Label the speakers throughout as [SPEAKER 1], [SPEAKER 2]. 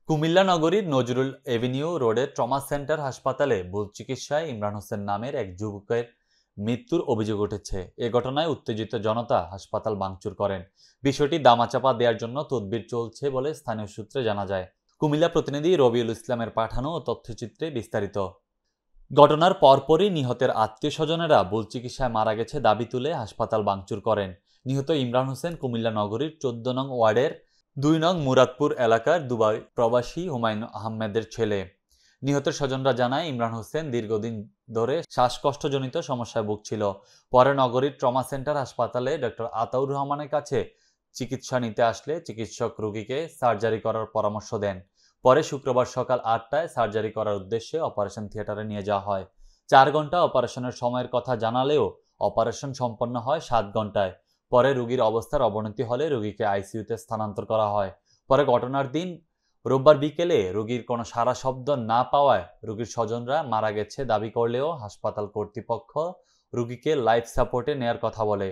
[SPEAKER 1] কুমিল্লা নগরীর নজরুল এভিনিউ রোডের trauma centre হাসপাতালে ভুল চিকিৎসায় ইমরান হোসেন নামের এক যুবকের মৃত্যুর অভিযোগ উঠেছে। এ ঘটনায় উত্তেজিত জনতা হাসপাতাল ভাঙচুর করেন। বিষয়টি দামাচাপা দেওয়ার জন্য তদবির চলছে বলে স্থানীয় সূত্রে জানা যায়। কুমিল্লা প্রতিনিধি রবিউল ইসলামের পাঠানো তথ্যচিত্রে বিস্তারিত। ঘটনার পরপরই নিহতের আত্মীয় স্বজনেরা ভুল চিকিৎসায় মারা গেছে দাবি তুলে হাসপাতাল ভাঙচুর করেন। নিহত ইমরান হোসেন কুমিল্লা নগরীর 14 নং ওয়ার্ডের 2 নং মুরাদপুর এলাকার দুবাই প্রবাসী হুমায়ুন আহমেদের ছেলে। নিহতের স্বজনরা জানায়, ইমরান হোসেন দীর্ঘদিন ধরে শ্বাসকষ্টজনিত সমস্যায় ভুগছিল। পরে নগরীর ট্রমা সেন্টার হাসপাতালে ডক্টর আতাউর রহমানের কাছে চিকিৎসা নিতে আসলে চিকিৎসক রোগীকে সার্জারি করার পরামর্শ দেন। পরে শুক্রবার সকাল 8টায় সার্জারি করার উদ্দেশ্যে অপারেশন থিয়েটারে নিয়ে যাওয়া হয়। 4 ঘন্টা অপারেশনের সময়ের কথা জানালেও অপারেশন সম্পন্ন হয় 7 ঘন্টায়। পরে রোগীর অবস্থার অবনতি হলে রোগীকে আইসিইউতে স্থানান্তর করা হয়। পরে ঘটনার দিন রোববার বিকেলে রোগীর কোনো সাড়া শব্দ না পাওয়ায় রোগীর স্বজনরা মারা গেছে দাবি করলেও হাসপাতাল কর্তৃপক্ষ রোগীকে লাইফ সাপোর্টে নেয়ার কথা বলে।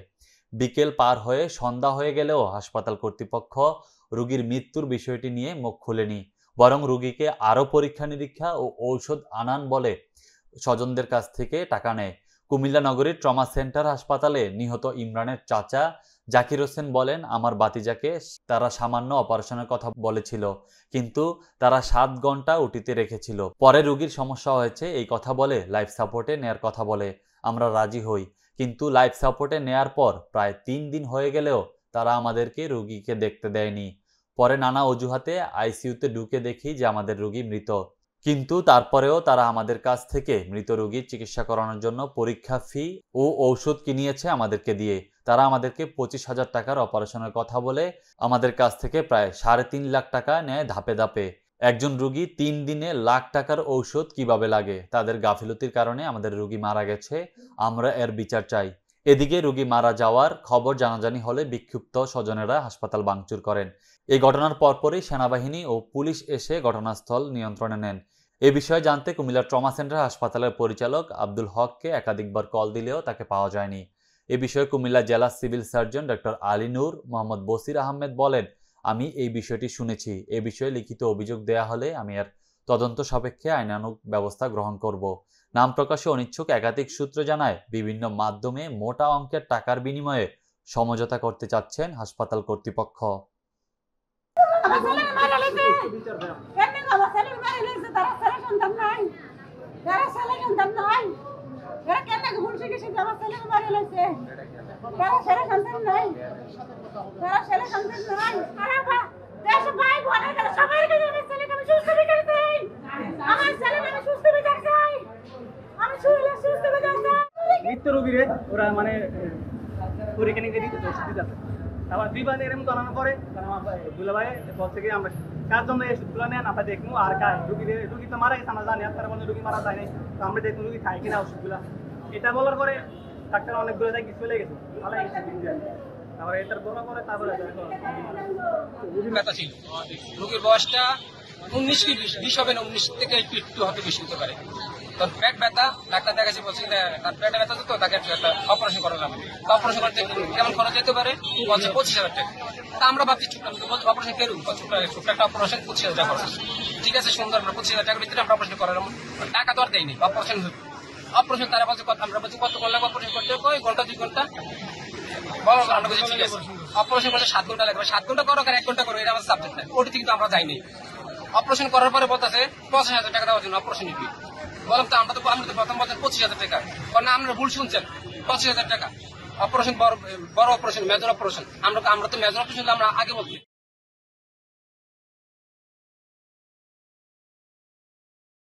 [SPEAKER 1] বিকেল পার হয়ে সন্ধ্যা হয়ে গেলেও হাসপাতাল কর্তৃপক্ষ রোগীর মৃত্যুর বিষয়টি নিয়ে মুখ খুলেনি, বরং রোগীকে আরও পরীক্ষা নিরীক্ষা ও ঔষধ আনান বলে স্বজনদের কাছ থেকে টাকা নেয়। কুমিল্লা নগরীর ট্রমা সেন্টার হাসপাতালে নিহত ইমরানের চাচা জাকির হোসেন বলেন, আমার বাতিজাকে তারা সামান্য অপারেশনের কথা বলেছিল, কিন্তু তারা 7 ঘন্টা ওটিতে রেখেছিল। পরে রোগীর সমস্যা হয়েছে এই কথা বলে লাইফ সাপোর্টে নেয়ার কথা বলে। আমরা রাজি হই, কিন্তু লাইফ সাপোর্টে নেয়ার পর প্রায় 3 দিন হয়ে গেলেও তারা আমাদেরকে রোগীকে দেখতে দেয়নি। পরে নানা অজুহাতে আইসিইউতে ঢুকে দেখি যে আমাদের রোগী মৃত, কিন্তু তারপরেও তারা আমাদের কাছ থেকে মৃত রোগীর চিকিৎসা করানোর জন্য পরীক্ষা ফি ও ঔষধ কিনিয়েছে আমাদেরকে দিয়ে। তারা আমাদেরকে 25,000 টাকার অপারেশনের কথা বলে আমাদের কাছ থেকে প্রায় 3.5 লাখ টাকা নেয় ধাপে ধাপে। একজন রোগী 3 দিনে লাখ টাকার ঔষধ কিভাবে লাগে? তাদের গাফিলতির কারণে আমাদের রোগী মারা গেছে, আমরা এর বিচার চাই। এদিকে রোগী মারা যাওয়ার খবর জানাজানি হলে বিক্ষুব্ধ স্বজনেরা হাসপাতাল ভাঙচুর করেন। এই ঘটনার পরপরই সেনাবাহিনী ও পুলিশ এসে ঘটনাস্থল নিয়ন্ত্রণে নেন। এ বিষয়ে জানতে কুমিল্লা ট্রমা সেন্টার হাসপাতালের পরিচালক আব্দুল হককে একাধিকবার কল দিলেও তাকে পাওয়া যায়নি। এ বিষয়ে কুমিল্লা জেলা সিভিল সার্জন ডক্টর আলী নূর মোহাম্মদ বসির আহমেদ বলেন, আমি এই বিষয়টি শুনেছি। এ বিষয়ে লিখিত অভিযোগ দেয়া হলে আমি এর তদন্ত সাপেক্ষে আইনানুগ ব্যবস্থা গ্রহণ করব। নাম প্রকাশে অনিচ্ছুক একাধিক সূত্র জানায়, বিভিন্ন মাধ্যমে মোটা অঙ্কের টাকার বিনিময়ে সমঝোতা করতে চাচ্ছেন হাসপাতাল কর্তৃপক্ষ।
[SPEAKER 2] মৃত্যু রোগীরে ওরা মানে পরীক্ষা নিয়ে দিতে ওষুধ দিতে আছে। আবার 2 বার এরকম জানানোর পরে আমার দুলাভাই বলছে কি আমরা কার জন্য এই ওষুধগুলো নেন আমরা দেখবো আর খাই। রুগী তো মারা গেছে আমরা জানি, আর তারা বলছে রুগী মারা যায় নাই, তো আমরা দেখবো রুগী খাই কিনা ওষুধগুলো। এটা বলার পরে ডাক্তার অনেকগুলো জায়গায় চলে গেছে, ভালো গেছে। তারপরে এটার বলার পরে তারপরে
[SPEAKER 3] ব্যথা ছিল। রোগীর বয়সটা 19 কি 20 হবে না, 19 থেকে একটু হয়তো বেশি হতে পারে। তখন পেট ব্যথা, ডাক্তার দেখাচ্ছে বলছে তার পেটে ব্যথা তো তাকে একটা অপারেশন করালাম। অপারেশন করতে কেমন খরচ যেতে পারে? বলছে 25,000 টাকা। তা আমরা ভাবছি অপারেশন কেরু ছোট্ট একটা অপারেশন 25,000 টাকা খরচ। ঠিক আছে, সুন্দর, আমরা 25,000 টাকার ভিতরে আমরা অপারেশন করালাম। টাকা তো আর দেয়নি, অপারেশন তারা বলছে আমরা বলছি কত করলাম অপারেশন করতে? 1 ঘন্টা 2 ঘন্টা আমরা বলছি ঠিক আছে। অপারেশন করতে 7 ঘন্টা লাগবে, 7 ঘন্টা করো আর 1 ঘন্টা করো, এটা আমাদের সাবজেক্ট নাই। ওটি কিন্তু আমরা যাইনি। অপারেশন করার পরে বলতেছে 50,000 টাকা দেওয়ার জন্য অপারেশন ফি। বললাম তো আমরা তো প্রথম বলছেন 25,000 টাকা, না আমরা ভুল শুনছেন, 25,000 টাকা অপারেশন, বড় অপারেশন, মেজর অপারেশন। আমরা তো মেজর অপারেশন আমরা আগে বলছি।